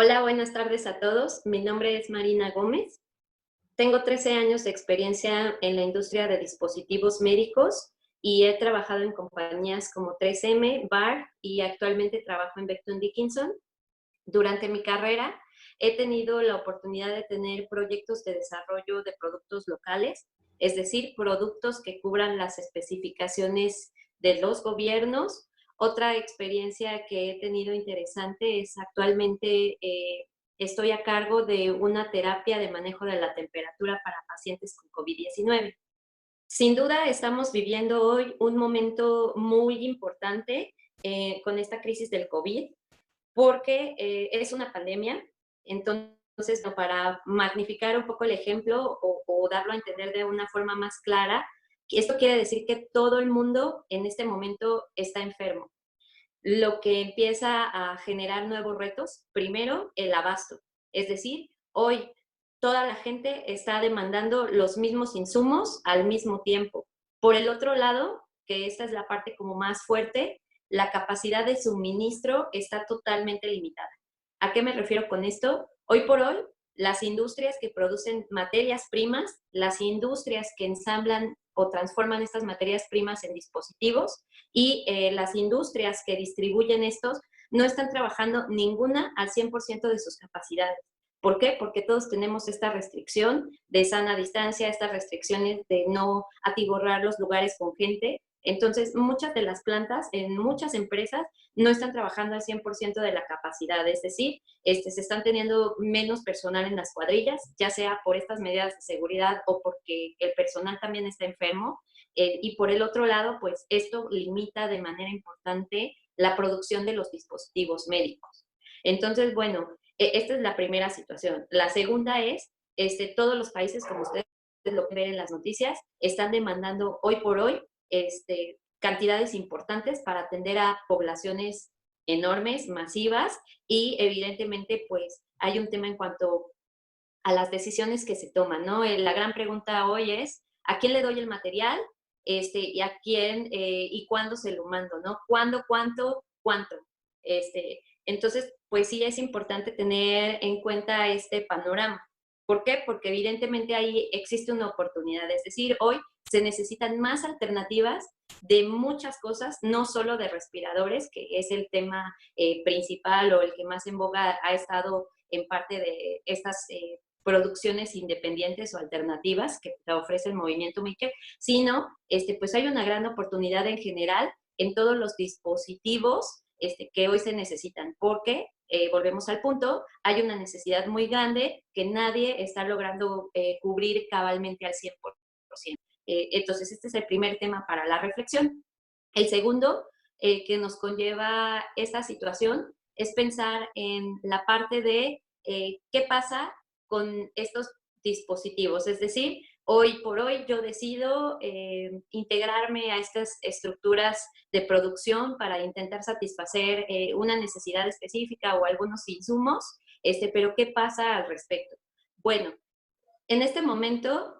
Hola, buenas tardes a todos. Mi nombre es Marina Gómez. Tengo 13 años de experiencia en la industria de dispositivos médicos y he trabajado en compañías como 3M, BAR y actualmente trabajo en Becton Dickinson. Durante mi carrera he tenido la oportunidad de tener proyectos de desarrollo de productos locales, es decir, productos que cubran las especificaciones de los gobiernos. Otra experiencia que he tenido interesante es actualmente estoy a cargo de una terapia de manejo de la temperatura para pacientes con COVID-19. Sin duda estamos viviendo hoy un momento muy importante con esta crisis del COVID, porque es una pandemia. Entonces, no, para magnificar un poco el ejemplo o darlo a entender de una forma más clara, esto quiere decir que todo el mundo en este momento está enfermo, lo que empieza a generar nuevos retos. Primero, el abasto. Es decir, hoy toda la gente está demandando los mismos insumos al mismo tiempo. Por el otro lado, que esta es la parte como más fuerte, la capacidad de suministro está totalmente limitada. ¿A qué me refiero con esto? Hoy por hoy, las industrias que producen materias primas, las industrias que ensamblan o transforman estas materias primas en dispositivos y las industrias que distribuyen estos no están trabajando ninguna al 100% de sus capacidades. ¿Por qué? Porque todos tenemos esta restricción de sana distancia, estas restricciones de no atiborrar los lugares con gente. Entonces, muchas de las plantas en muchas empresas no están trabajando al 100% de la capacidad, es decir, se están teniendo menos personal en las cuadrillas, ya sea por estas medidas de seguridad o porque el personal también está enfermo. Y por el otro lado, pues esto limita de manera importante la producción de los dispositivos médicos. Entonces, bueno, esta es la primera situación. La segunda es, todos los países, como ustedes lo ven en las noticias, están demandando hoy por hoy cantidades importantes para atender a poblaciones enormes, masivas, y evidentemente pues hay un tema en cuanto a las decisiones que se toman, ¿no? La gran pregunta hoy es, ¿a quién le doy el material? Y a quién y cuándo se lo mando, ¿no? ¿Cuándo, cuánto, cuánto? Entonces, pues sí es importante tener en cuenta este panorama. ¿Por qué? Porque evidentemente ahí existe una oportunidad. Es decir, hoy se necesitan más alternativas de muchas cosas, no solo de respiradores, que es el tema principal o el que más en boga ha estado en parte de estas producciones independientes o alternativas que te ofrece el movimiento Maker, sino pues hay una gran oportunidad en general en todos los dispositivos que hoy se necesitan, porque volvemos al punto, hay una necesidad muy grande que nadie está logrando cubrir cabalmente al 100%. Entonces, este es el primer tema para la reflexión. El segundo que nos conlleva esta situación es pensar en la parte de qué pasa con estos dispositivos. Es decir, hoy por hoy yo decido integrarme a estas estructuras de producción para intentar satisfacer una necesidad específica o algunos insumos, pero ¿qué pasa al respecto? Bueno, en este momento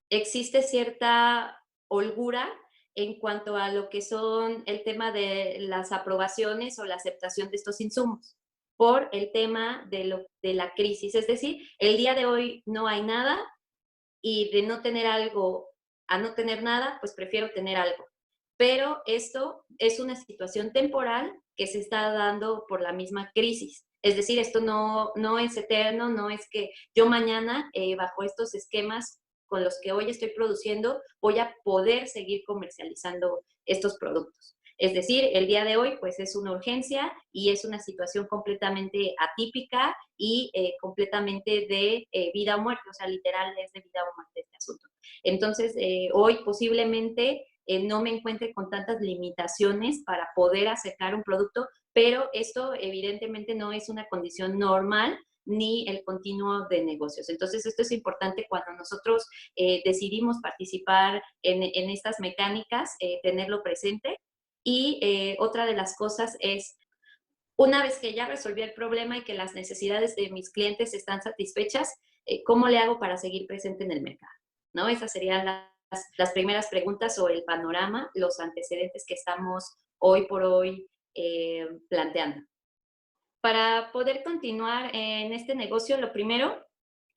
existe cierta holgura en cuanto a lo que son el tema de las aprobaciones o la aceptación de estos insumos por el tema de la crisis. Es decir, el día de hoy no hay nada y de no tener algo a no tener nada, pues prefiero tener algo. Pero esto es una situación temporal que se está dando por la misma crisis. Es decir, esto no es eterno, no es que yo mañana, bajo estos esquemas con los que hoy estoy produciendo, voy a poder seguir comercializando estos productos. Es decir, el día de hoy pues es una urgencia y es una situación completamente atípica y completamente de vida o muerte, o sea, literal es de vida o muerte este asunto. Entonces, hoy posiblemente no me encuentre con tantas limitaciones para poder acercar un producto, pero esto evidentemente no es una condición normal ni el continuo de negocios. Entonces, esto es importante cuando nosotros decidimos participar en estas mecánicas, tenerlo presente. Y otra de las cosas es, una vez que ya resolví el problema y que las necesidades de mis clientes están satisfechas, ¿cómo le hago para seguir presente en el mercado? ¿No? Esas serían las primeras preguntas o el panorama, los antecedentes que estamos hoy por hoy planteando. Para poder continuar en este negocio, lo primero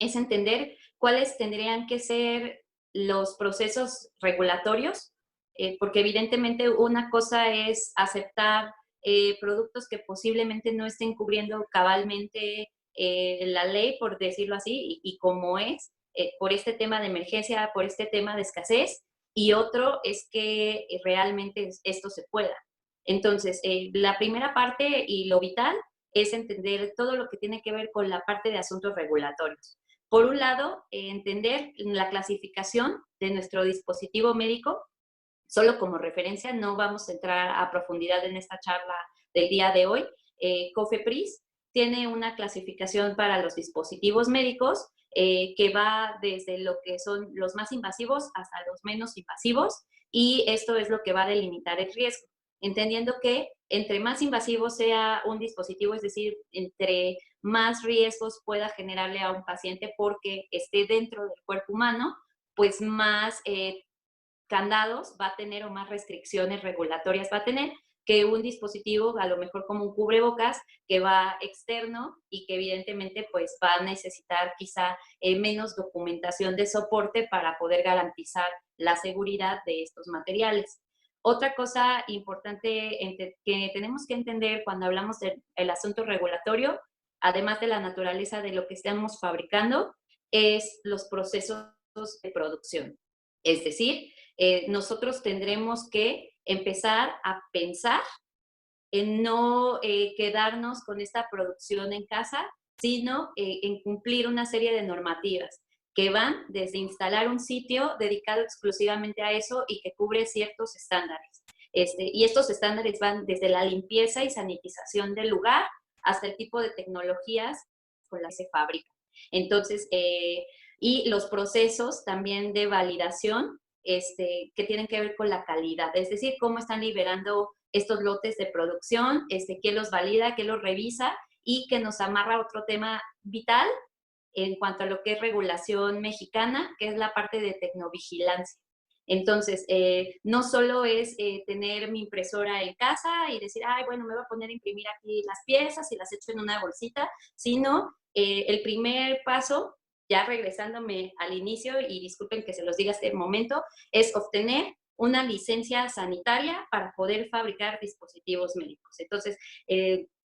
es entender cuáles tendrían que ser los procesos regulatorios, porque evidentemente una cosa es aceptar productos que posiblemente no estén cubriendo cabalmente la ley, por decirlo así, y como es, por este tema de emergencia, por este tema de escasez, y otro es que realmente esto se pueda. Entonces, la primera parte y lo vital es entender todo lo que tiene que ver con la parte de asuntos regulatorios. Por un lado, entender la clasificación de nuestro dispositivo médico. Solo como referencia, no vamos a entrar a profundidad en esta charla del día de hoy. COFEPRIS tiene una clasificación para los dispositivos médicos que va desde lo que son los más invasivos hasta los menos invasivos, y esto es lo que va a delimitar el riesgo, entendiendo que entre más invasivo sea un dispositivo, es decir, entre más riesgos pueda generarle a un paciente porque esté dentro del cuerpo humano, pues más candados va a tener o más restricciones regulatorias va a tener que un dispositivo, a lo mejor como un cubrebocas, que va externo y que evidentemente pues va a necesitar quizá menos documentación de soporte para poder garantizar la seguridad de estos materiales. Otra cosa importante que tenemos que entender cuando hablamos del asunto regulatorio, además de la naturaleza de lo que estamos fabricando, es los procesos de producción. Es decir, nosotros tendremos que empezar a pensar en no quedarnos con esta producción en casa, sino en cumplir una serie de normativas que van desde instalar un sitio dedicado exclusivamente a eso y que cubre ciertos estándares. Y estos estándares van desde la limpieza y sanitización del lugar hasta el tipo de tecnologías con las que se fabrica. Entonces, y los procesos también de validación que tienen que ver con la calidad, es decir, cómo están liberando estos lotes de producción, quién los valida, quién los revisa, y que nos amarra otro tema vital en cuanto a lo que es regulación mexicana, que es la parte de tecnovigilancia. Entonces, no solo es tener mi impresora en casa y decir, ay, bueno, me voy a poner a imprimir aquí las piezas y las echo en una bolsita, sino el primer paso, ya regresándome al inicio, y disculpen que se los diga este momento, es obtener una licencia sanitaria para poder fabricar dispositivos médicos. Entonces,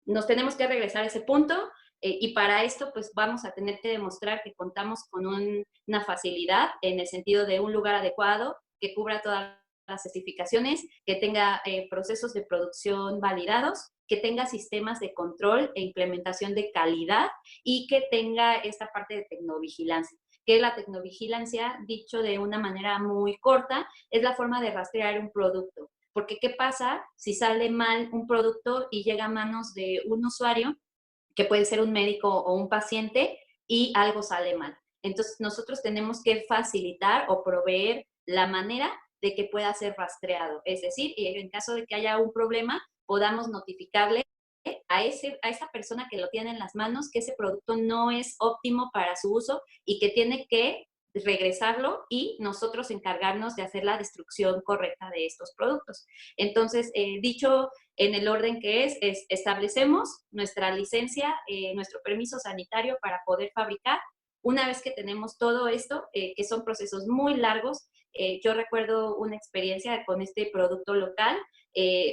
nos tenemos que regresar a ese punto. Y para esto, pues vamos a tener que demostrar que contamos con una facilidad en el sentido de un lugar adecuado, que cubra todas las certificaciones, que tenga procesos de producción validados, que tenga sistemas de control e implementación de calidad y que tenga esta parte de tecnovigilancia. Que la tecnovigilancia, dicho de una manera muy corta, es la forma de rastrear un producto. Porque ¿qué pasa si sale mal un producto y llega a manos de un usuario, que puede ser un médico o un paciente, y algo sale mal? Entonces, nosotros tenemos que facilitar o proveer la manera de que pueda ser rastreado. Es decir, en caso de que haya un problema, podamos notificarle a esa persona que lo tiene en las manos que ese producto no es óptimo para su uso y que tiene que regresarlo, y nosotros encargarnos de hacer la destrucción correcta de estos productos. Entonces, dicho en el orden que es establecemos nuestra licencia, nuestro permiso sanitario para poder fabricar. Una vez que tenemos todo esto, que son procesos muy largos, yo recuerdo una experiencia con este producto local.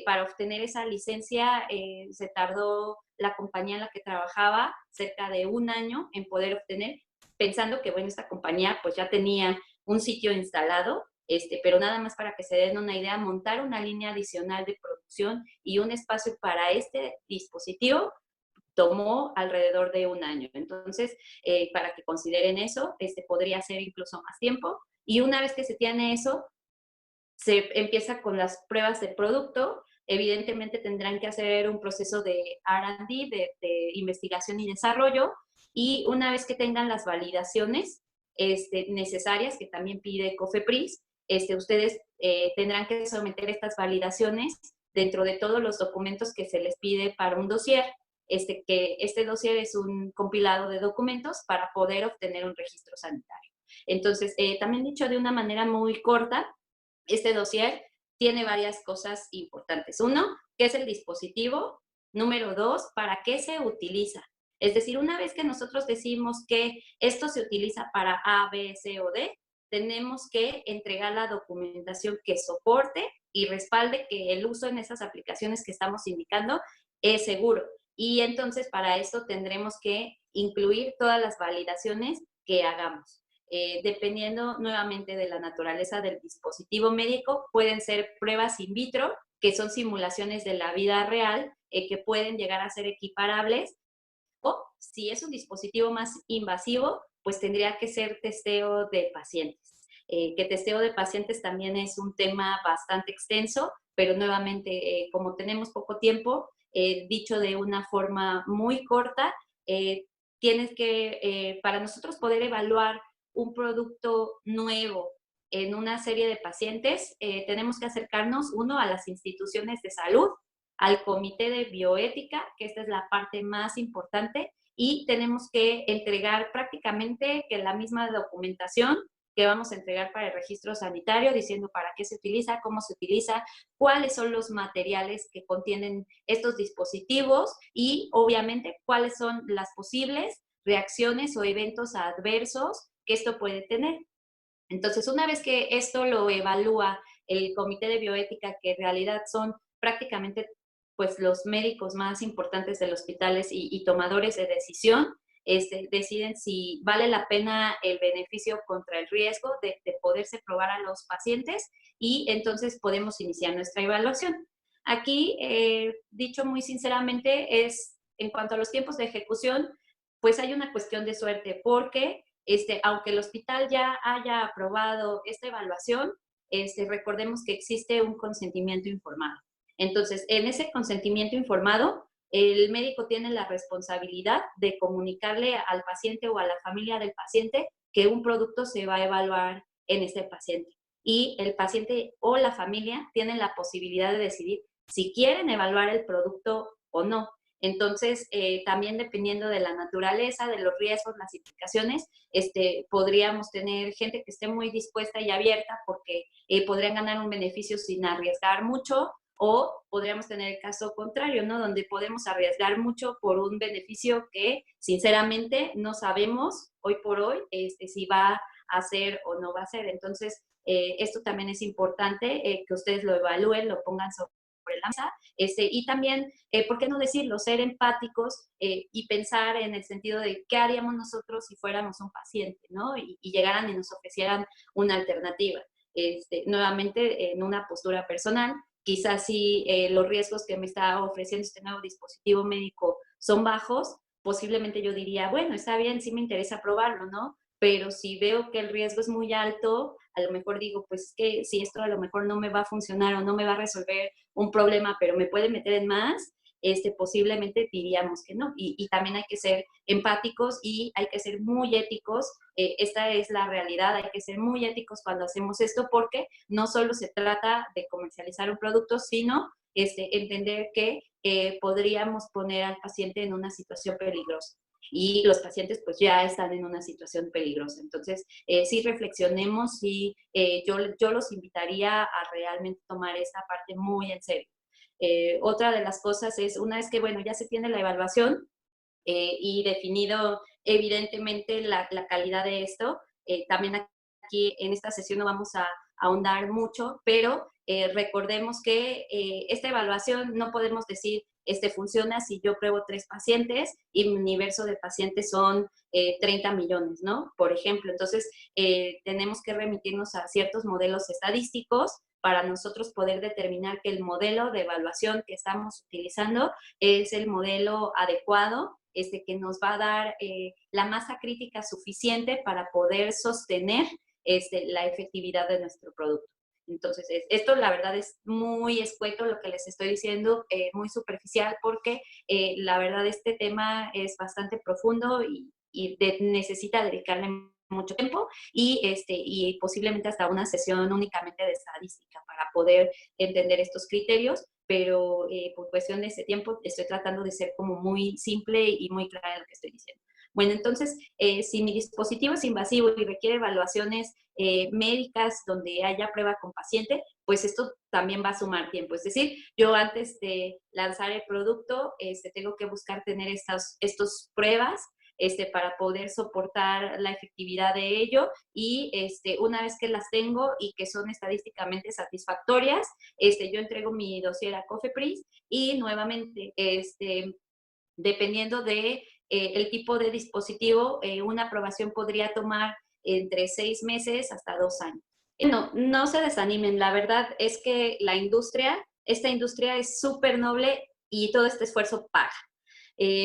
Para obtener esa licencia se tardó la compañía en la que trabajaba cerca de un año en poder obtener, pensando que, bueno, esta compañía pues ya tenía un sitio instalado, pero nada más para que se den una idea, montar una línea adicional de producción y un espacio para este dispositivo tomó alrededor de un año. Entonces, para que consideren eso, podría ser incluso más tiempo. Y una vez que se tiene eso, se empieza con las pruebas de producto. Evidentemente tendrán que hacer un proceso de R&D, de investigación y desarrollo, y una vez que tengan las validaciones necesarias, que también pide COFEPRIS, ustedes tendrán que someter estas validaciones dentro de todos los documentos que se les pide para un dossier. Que este dossier es un compilado de documentos para poder obtener un registro sanitario. Entonces, también dicho de una manera muy corta, este dossier tiene varias cosas importantes. Uno, ¿qué es el dispositivo? Número 2, ¿para qué se utiliza? Es decir, una vez que nosotros decimos que esto se utiliza para A, B, C o D, tenemos que entregar la documentación que soporte y respalde que el uso en esas aplicaciones que estamos indicando es seguro. Y entonces para eso tendremos que incluir todas las validaciones que hagamos. Dependiendo nuevamente de la naturaleza del dispositivo médico, pueden ser pruebas in vitro, que son simulaciones de la vida real, que pueden llegar a ser equiparables, o si es un dispositivo más invasivo, pues tendría que ser testeo de pacientes. Que testeo de pacientes también es un tema bastante extenso, pero nuevamente, como tenemos poco tiempo, dicho de una forma muy corta, tienes que, para nosotros poder evaluar un producto nuevo en una serie de pacientes, tenemos que acercarnos, uno, a las instituciones de salud, al comité de bioética, que esta es la parte más importante, y tenemos que entregar prácticamente que la misma documentación que vamos a entregar para el registro sanitario, diciendo para qué se utiliza, cómo se utiliza, cuáles son los materiales que contienen estos dispositivos y obviamente cuáles son las posibles reacciones o eventos adversos que esto puede tener. Entonces, una vez que esto lo evalúa el comité de bioética, que en realidad son prácticamente pues los médicos más importantes de los hospitales y tomadores de decisión, deciden si vale la pena el beneficio contra el riesgo de poderse probar a los pacientes y entonces podemos iniciar nuestra evaluación. Aquí, dicho muy sinceramente, es en cuanto a los tiempos de ejecución, pues hay una cuestión de suerte porque aunque el hospital ya haya aprobado esta evaluación, recordemos que existe un consentimiento informado. Entonces, en ese consentimiento informado, el médico tiene la responsabilidad de comunicarle al paciente o a la familia del paciente que un producto se va a evaluar en este paciente. Y el paciente o la familia tienen la posibilidad de decidir si quieren evaluar el producto o no. Entonces, también dependiendo de la naturaleza, de los riesgos, las implicaciones, podríamos tener gente que esté muy dispuesta y abierta porque podrían ganar un beneficio sin arriesgar mucho, o podríamos tener el caso contrario, ¿no? Donde podemos arriesgar mucho por un beneficio que sinceramente no sabemos hoy por hoy si va a ser o no va a ser. Entonces, esto también es importante que ustedes lo evalúen, lo pongan sobre la mesa, y también, ¿por qué no decirlo? Ser empáticos y pensar en el sentido de qué haríamos nosotros si fuéramos un paciente, ¿no? Y llegaran y nos ofrecieran una alternativa. Nuevamente, en una postura personal, quizás si los riesgos que me está ofreciendo este nuevo dispositivo médico son bajos, posiblemente yo diría, bueno, está bien, sí me interesa probarlo, ¿no? Pero si veo que el riesgo es muy alto, a lo mejor digo, pues que si esto a lo mejor no me va a funcionar o no me va a resolver un problema, pero me puede meter en más, posiblemente diríamos que no. Y también hay que ser empáticos y hay que ser muy éticos. Esta es la realidad, hay que ser muy éticos cuando hacemos esto porque no solo se trata de comercializar un producto, sino entender que podríamos poner al paciente en una situación peligrosa y los pacientes pues ya están en una situación peligrosa. Entonces, sí reflexionemos y yo los invitaría a realmente tomar esta parte muy en serio. Otra de las cosas es, una vez que, bueno, ya se tiene la evaluación y definido evidentemente la calidad de esto, también aquí en esta sesión no vamos a ahondar mucho, pero recordemos que esta evaluación no podemos decir funciona si yo pruebo 3 pacientes y mi universo de pacientes son 30 millones, ¿no? Por ejemplo, entonces tenemos que remitirnos a ciertos modelos estadísticos para nosotros poder determinar que el modelo de evaluación que estamos utilizando es el modelo adecuado, que nos va a dar la masa crítica suficiente para poder sostener la efectividad de nuestro producto. Entonces, esto la verdad es muy escueto lo que les estoy diciendo, muy superficial, porque la verdad este tema es bastante profundo y necesita dedicarle mucho tiempo y posiblemente hasta una sesión únicamente de estadística para poder entender estos criterios, pero por cuestión de ese tiempo estoy tratando de ser como muy simple y muy clara en lo que estoy diciendo. Bueno, entonces, si mi dispositivo es invasivo y requiere evaluaciones médicas donde haya prueba con paciente, pues esto también va a sumar tiempo. Es decir, yo antes de lanzar el producto, tengo que buscar tener estos pruebas para poder soportar la efectividad de ello y una vez que las tengo y que son estadísticamente satisfactorias, yo entrego mi dossier a COFEPRIS y nuevamente, dependiendo de el tipo de dispositivo, una aprobación podría tomar entre 6 meses hasta 2 años. No, no se desanimen, la verdad es que esta industria es súper noble y todo este esfuerzo paga.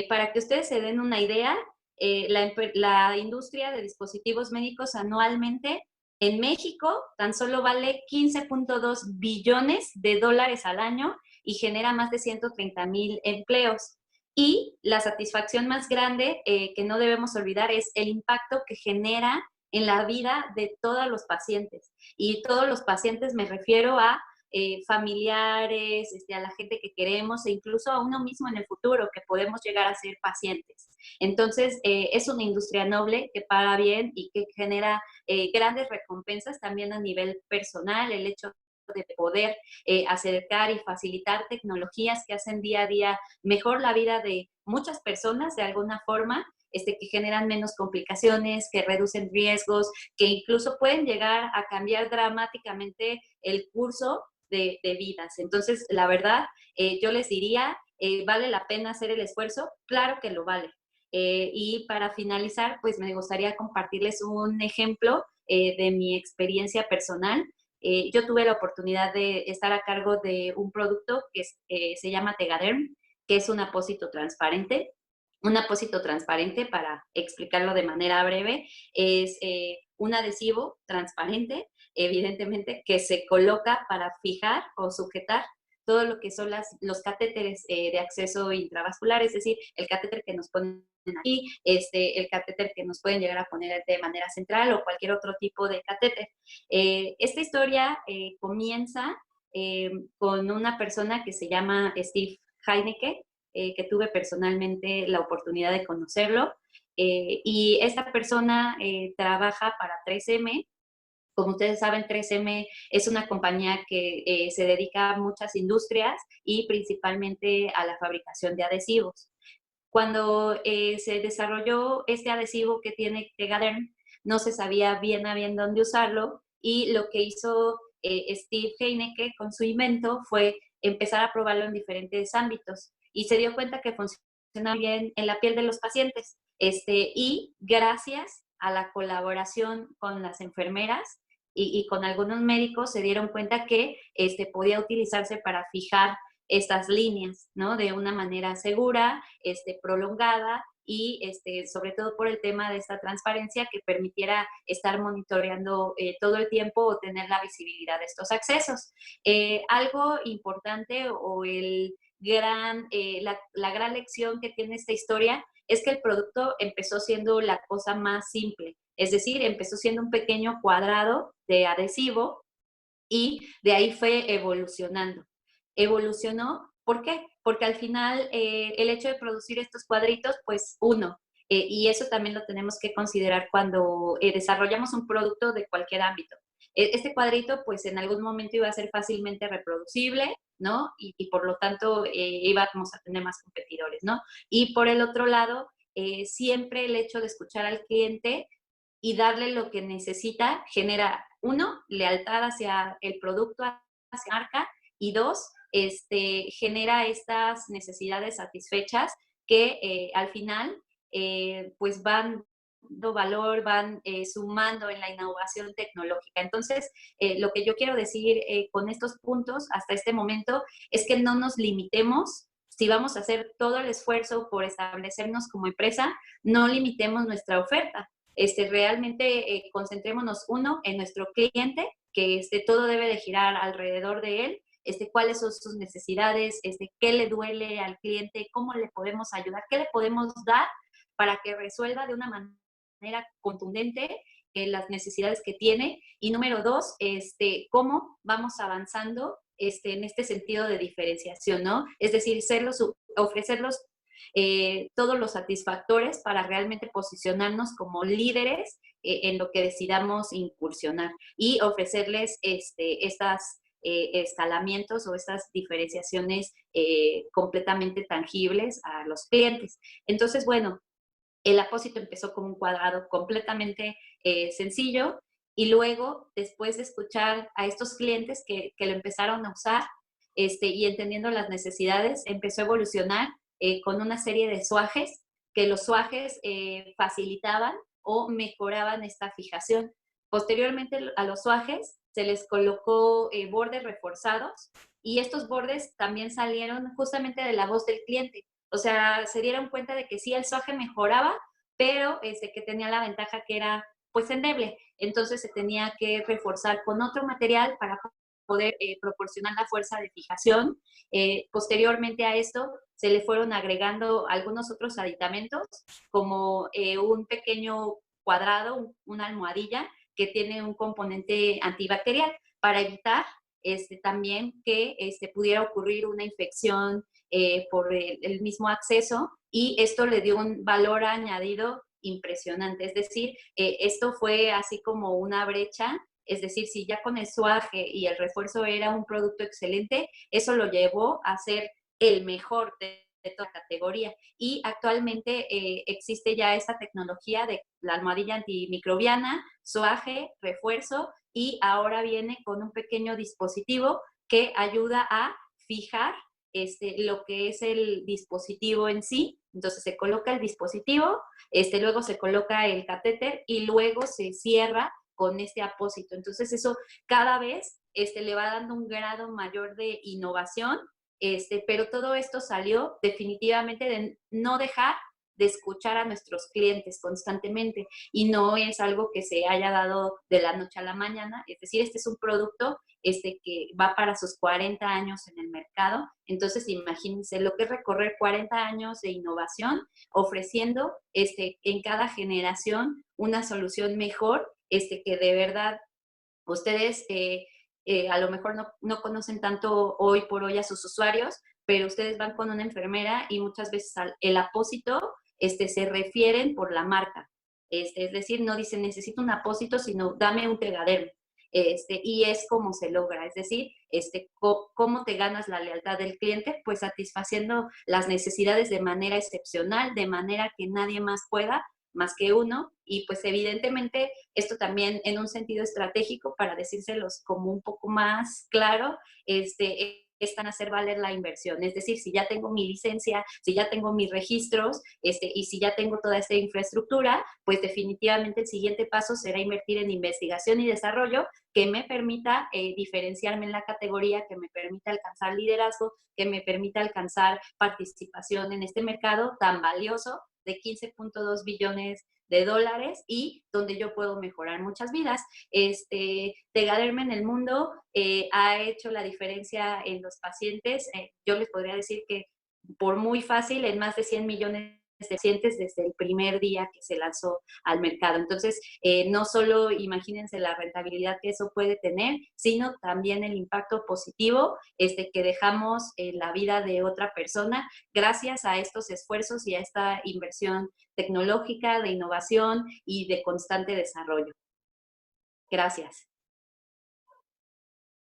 Para que ustedes se den una idea, la industria de dispositivos médicos anualmente en México tan solo vale 15.2 billones de dólares al año y genera más de 130,000 empleos. Y la satisfacción más grande que no debemos olvidar es el impacto que genera en la vida de todos los pacientes. Y todos los pacientes me refiero a familiares, a la gente que queremos e incluso a uno mismo en el futuro, que podemos llegar a ser pacientes. Entonces, es una industria noble que paga bien y que genera grandes recompensas también a nivel personal, el hecho de poder acercar y facilitar tecnologías que hacen día a día mejor la vida de muchas personas de alguna forma, que generan menos complicaciones, que reducen riesgos, que incluso pueden llegar a cambiar dramáticamente el curso de vidas. Entonces, la verdad, yo les diría, ¿vale la pena hacer el esfuerzo? Claro que lo vale. Y para finalizar, pues me gustaría compartirles un ejemplo de mi experiencia personal. Yo tuve la oportunidad de estar a cargo de un producto que se llama Tegaderm, que es un apósito transparente. Un apósito transparente, para explicarlo de manera breve, es un adhesivo transparente, evidentemente, que se coloca para fijar o sujetar todo lo que son los catéteres de acceso intravascular, es decir, el catéter que nos ponen aquí, el catéter que nos pueden llegar a poner de manera central o cualquier otro tipo de catéter. Esta historia comienza con una persona que se llama Steve Heineke, que tuve personalmente la oportunidad de conocerlo. Y esta persona trabaja para 3M. Como ustedes saben, 3M es una compañía que se dedica a muchas industrias y principalmente a la fabricación de adhesivos. Cuando se desarrolló este adhesivo que tiene Tegaderm, no se sabía bien a bien dónde usarlo y lo que hizo Steve Heineke con su invento fue empezar a probarlo en diferentes ámbitos y se dio cuenta que funciona bien en la piel de los pacientes. Y gracias a la colaboración con las enfermeras y con algunos médicos se dieron cuenta que podía utilizarse para fijar estas líneas, ¿no? De una manera segura, prolongada y sobre todo por el tema de esta transparencia que permitiera estar monitoreando todo el tiempo o tener la visibilidad de estos accesos. Algo importante o la gran lección que tiene esta historia es que el producto empezó siendo la cosa más simple, es decir, empezó siendo un pequeño cuadrado de adhesivo y de ahí fue evolucionando. Evolucionó, ¿por qué? Porque al final el hecho de producir estos cuadritos, pues y eso también lo tenemos que considerar cuando desarrollamos un producto de cualquier ámbito. Este cuadrito, pues en algún momento iba a ser fácilmente reproducible, ¿no? Y por lo tanto íbamos a tener más competidores, ¿no? Y por el otro lado, siempre el hecho de escuchar al cliente y darle lo que necesita genera, uno, lealtad hacia el producto, hacia la marca, y dos, genera estas necesidades satisfechas que al final pues van dando valor, van sumando en la innovación tecnológica. Entonces, lo que yo quiero decir con estos puntos hasta este momento es que no nos limitemos. Si vamos a hacer todo el esfuerzo por establecernos como empresa, no limitemos nuestra oferta. Realmente concentrémonos, uno, en nuestro cliente, que todo debe de girar alrededor de él, cuáles son sus necesidades, qué le duele al cliente, cómo le podemos ayudar, qué le podemos dar para que resuelva de una manera contundente las necesidades que tiene. Y número dos, cómo vamos avanzando en este sentido de diferenciación, ¿no? Es decir, ofrecerlos todos los satisfactores para realmente posicionarnos como líderes en lo que decidamos incursionar y ofrecerles estas escalamientos o estas diferenciaciones completamente tangibles a los clientes. Entonces, bueno, el apósito empezó como un cuadrado completamente sencillo y luego, después de escuchar a estos clientes que lo empezaron a usar y entendiendo las necesidades, empezó a evolucionar con una serie de suajes, que los suajes facilitaban o mejoraban esta fijación. Posteriormente a los suajes se les colocó bordes reforzados y estos bordes también salieron justamente de la voz del cliente. O sea, se dieron cuenta de que sí, el suaje mejoraba, pero que tenía la ventaja que era pues endeble. Entonces se tenía que reforzar con otro material para poder proporcionar la fuerza de fijación. Posteriormente a esto se le fueron agregando algunos otros aditamentos, como un pequeño cuadrado, una almohadilla que tiene un componente antibacterial para evitar también que pudiera ocurrir una infección por el mismo acceso, y esto le dio un valor añadido impresionante. Es decir, esto fue así como una brecha. Es decir, si ya con el suaje y el refuerzo era un producto excelente, eso lo llevó a ser el mejor de toda la categoría. Y actualmente existe ya esta tecnología de la almohadilla antimicrobiana, suaje, refuerzo, y ahora viene con un pequeño dispositivo que ayuda a fijar lo que es el dispositivo en sí. Entonces se coloca el dispositivo, luego se coloca el catéter y luego se cierra con este apósito. Entonces eso cada vez le va dando un grado mayor de innovación, pero todo esto salió definitivamente de no dejar de escuchar a nuestros clientes constantemente, y no es algo que se haya dado de la noche a la mañana. Es decir, este es un producto que va para sus 40 años en el mercado. Entonces, imagínense lo que es recorrer 40 años de innovación, ofreciendo en cada generación una solución mejor, que de verdad ustedes a lo mejor no conocen tanto hoy por hoy a sus usuarios, pero ustedes van con una enfermera y muchas veces el apósito se refieren por la marca. Es decir, no dicen necesito un apósito, sino dame un Tegaderm. Y es como se logra. Es decir, cómo te ganas la lealtad del cliente, pues satisfaciendo las necesidades de manera excepcional, de manera que nadie más pueda, más que uno. Y pues evidentemente esto también en un sentido estratégico, para decírselos como un poco más claro, están a hacer valer la inversión. Es decir, si ya tengo mi licencia, si ya tengo mis registros, y si ya tengo toda esta infraestructura, pues definitivamente el siguiente paso será invertir en investigación y desarrollo que me permita diferenciarme en la categoría, que me permita alcanzar liderazgo, que me permita alcanzar participación en este mercado tan valioso de 15.2 billones de dólares, y donde yo puedo mejorar muchas vidas. Tegaderm en el mundo ha hecho la diferencia en los pacientes. Yo les podría decir que por muy fácil, en más de 100 millones de pacientes desde el primer día que se lanzó al mercado. Entonces, no solo imagínense la rentabilidad que eso puede tener, sino también el impacto positivo que dejamos en la vida de otra persona gracias a estos esfuerzos y a esta inversión tecnológica, de innovación y de constante desarrollo. Gracias.